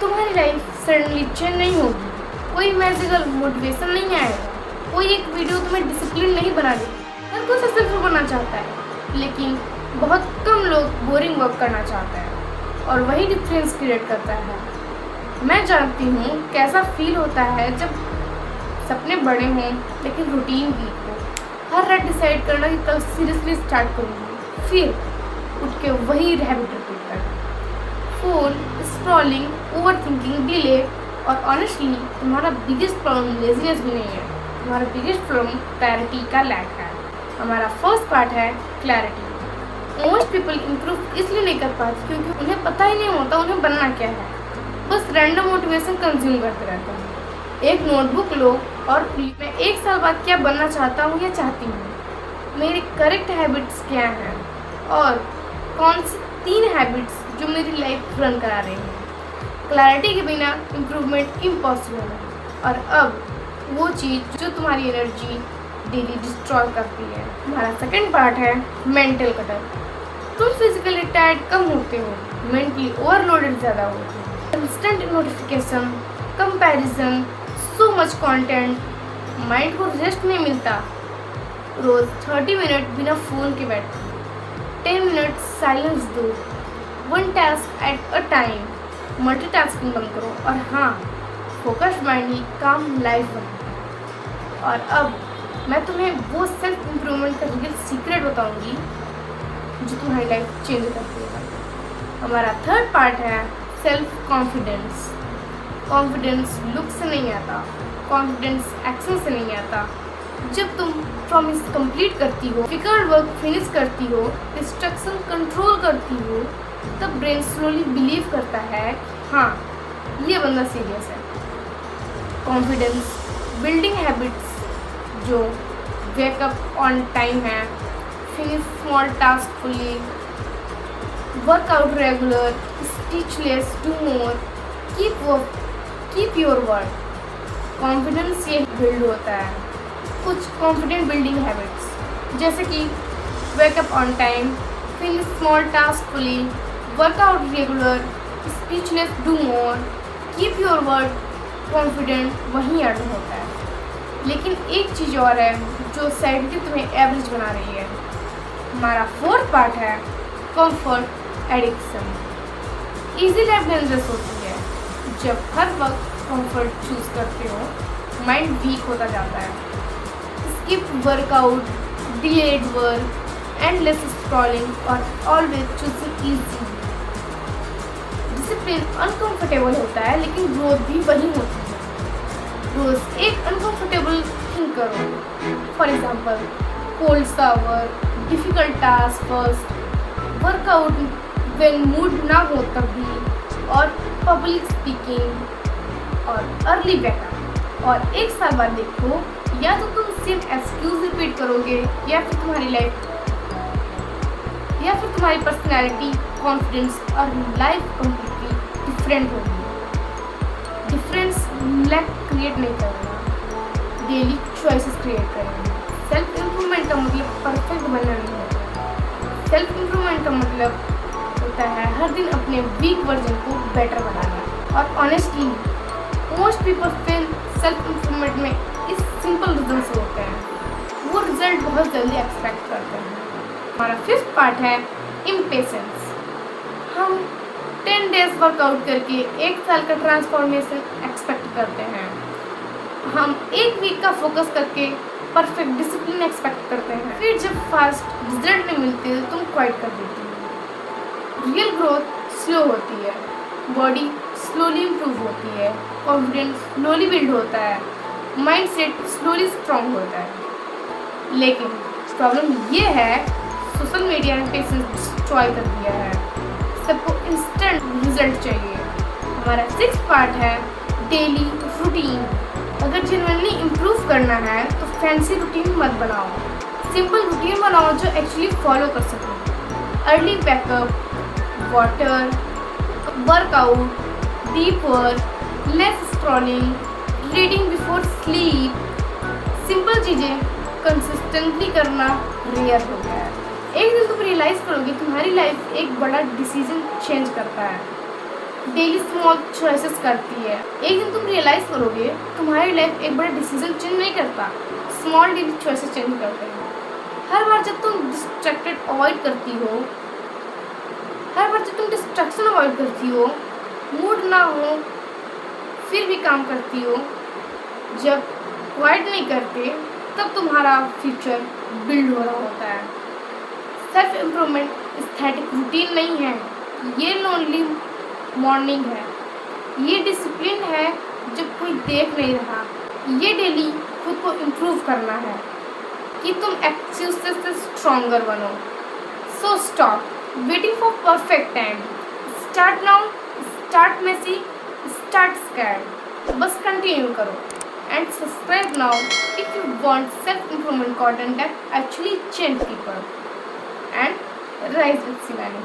तुम्हारी life suddenly change नहीं होगी, कोई मैजिकल मोटिवेशन नहीं आएगा, कोई एक वीडियो तुम्हें डिसिप्लिन नहीं बना देगी। हर कोई सक्सेसफुल बनना चाहता है, लेकिन बहुत कम लोग बोरिंग वर्क करना चाहते हैं, और वही डिफरेंस क्रिएट करता है। मैं जानती हूँ कैसा फील होता है जब सपने बड़े हों लेकिन रूटीन वीक हो। हर रात डिसाइड करना कि कल सीरियसली स्टार्ट करूँगी, फिर उठ के वही हैबिट रिपीट करना। Phone scrolling, over thinking, delay, और ऑनेस्टली तुम्हारा बिगेस्ट प्रॉब्लम लेजीनेस भी नहीं है, तुम्हारा बिगेस्ट प्रॉब्लम क्लैरिटी का लैक है। हमारा फर्स्ट पार्ट है क्लैरिटी। मोस्ट पीपल इम्प्रूव इसलिए नहीं कर पाते क्योंकि उन्हें पता ही नहीं होता उन्हें बनना क्या है, बस रैंडम मोटिवेशन कंज्यूम करते रहते हैं। एक नोटबुक लो और मैं 1 साल बाद क्या बनना चाहता हूँ या चाहती हूँ, मेरी करेक्ट हैबिट्स क्या हैं, और कौन सी 3 हैबिट्स जो मेरी लाइफ रन करा रही हैं। क्लैरिटी के बिना इम्प्रूवमेंट इम्पॉसिबल है, और अब वो चीज़ जो तुम्हारी एनर्जी डेली डिस्ट्रॉय करती है। हमारा सेकंड पार्ट है मेंटल कटर। तुम फिजिकली टायर्ड कम होते हो, मेंटली ओवरलोडेड ज़्यादा होते हो। Instant notification, comparison, so much content, mind को रेस्ट नहीं मिलता। रोज़ 30 मिनट बिना फ़ोन के बैठो, 10 मिनट साइलेंस दो, 1 task at a time, multitasking बंद करो, और हाँ, फोकस्ड माइंड ही काम लाइफ बनाता है। और अब मैं तुम्हें वो सेल्फ इम्प्रूवमेंट का रियल सीक्रेट बताऊंगी जो तुम्हारी लाइफ चेंज कर देगा। हमारा थर्ड पार्ट है सेल्फ कॉन्फिडेंस। कॉन्फिडेंस लुक से नहीं आता, कॉन्फिडेंस एक्शन से नहीं आता। जब तुम प्रॉमिस कंप्लीट करती हो, डिफिकल्ट वर्क फिनिश करती हो, डिस्ट्रक्शन कंट्रोल करती हो, तब ब्रेन स्लोली बिलीव करता है हाँ ये बंदा सीरियस है। कॉन्फिडेंस बिल्डिंग हैबिट्स जो वेकअप ऑन टाइम है, finish small task fully, workout regular, teach less do more, keep your word. Confidence ये बिल्ड होता है। कुछ कॉन्फिडेंट बिल्डिंग हैबिट्स जैसे कि wake up on time, finish small task fully, workout regular, speechless do more, keep your word. Confident वहीं earn होता है। लेकिन एक चीज़ और है जो सैडली तुम्हें एवरेज बना रही है। हमारा फोर्थ पार्ट है comfort addiction. Easy life dangerous होती है। जब हर वक्त कंफर्ट चूज करते हो, माइंड वीक होता जाता है। Skip workout, delayed work, endless scrolling, और always choosing easy. Discipline uncomfortable होता है लेकिन ग्रोथ भी वही होती है। रोज एक अनकंफर्टेबल थिंग करो, for example cold shower, difficult task first, workout when mood ना हो तब भी, और पब्लिक स्पीकिंग, और अर्ली वेकअप। और 1 साल बाद देखो, या तो तुम सेम एक्सक्यूज रिपीट करोगे, या फिर तुम्हारी पर्सनैलिटी, कॉन्फिडेंस और लाइफ कम्प्लीटली डिफरेंट होगी। डिफरेंस लैक क्रिएट नहीं करेगा, डेली चॉइसेस क्रिएट करेंगे। सेल्फ इम्प्रूवमेंट का मतलब परफेक्ट बनना नहीं होता। सेल्फ इम्प्रूवमेंट का मतलब होता है हर दिन अपने वीक वर्जन को बेटर बनाना। और honestly most people fail self improvement में इस सिंपल रीजन से होते हैं, वो रिजल्ट बहुत जल्दी एक्सपेक्ट करते हैं। हमारा फिफ्थ पार्ट है इम्पेशेंस। हम 10 डेज वर्कआउट करके 1 साल का ट्रांसफॉर्मेशन एक्सपेक्ट करते हैं। हम 1 वीक का फोकस करके परफेक्ट डिसिप्लिन एक्सपेक्ट करते हैं। फिर जब फास्ट रिजल्ट नहीं मिलते तो तुम क्वाइट कर देते हो। रियल ग्रोथ स्लो होती है, बॉडी स्लोली इम्प्रूव होती है, कॉन्फिडेंस स्लोली बिल्ड होता है, माइंड सेट स्लोली स्ट्रॉन्ग होता है। लेकिन प्रॉब्लम ये है सोशल मीडिया ने पेशेंस डिस्ट्रॉय कर दिया है। सबको इंस्टेंट रिजल्ट चाहिए। हमारा 6th पार्ट है डेली रूटीन। अगर जेन्युइनली इम्प्रूव करना है तो फैंसी रूटीन मत बनाओ, सिंपल रूटीन बनाओ जो एक्चुअली फॉलो कर सको। Early backup, water, workout, deep work, less scrolling, reading before sleep. Simple चीज़ें कंसिस्टेंटली करना रेयर हो गया है। एक दिन तुम रियलाइज़ करोगे तुम्हारी लाइफ एक बड़ा डिसीजन चेंज करता है। डेली स्मॉल चॉइसेस करती है। एक दिन तुम रियलाइज करोगे तुम्हारी लाइफ एक बड़ा डिसीजन चेंज नहीं करता, स्मॉल डेली चॉइसेस चेंज करते हैं। हर बार जब तुम डिस्ट्रैक्शन अवॉइड करती हो, मूड ना हो फिर भी काम करती हो, जब क्वाइट नहीं करते, तब तुम्हारा फ्यूचर बिल्ड हो रहा होता है। सेल्फ इम्प्रूवमेंट एस्थेटिक रूटीन नहीं है, ये लोनली मॉर्निंग है, ये डिसिप्लिन है जब कोई देख नहीं रहा। ये डेली खुद को इम्प्रूव करना है कि तुम एक्सक्यूज़ से स्ट्रॉन्गर बनो। So stop waiting for perfect time, start now, start messy, start scared. बस कंटिन्यू करो and subscribe now if you want self-improvement content that actually change people and rise with Shivani.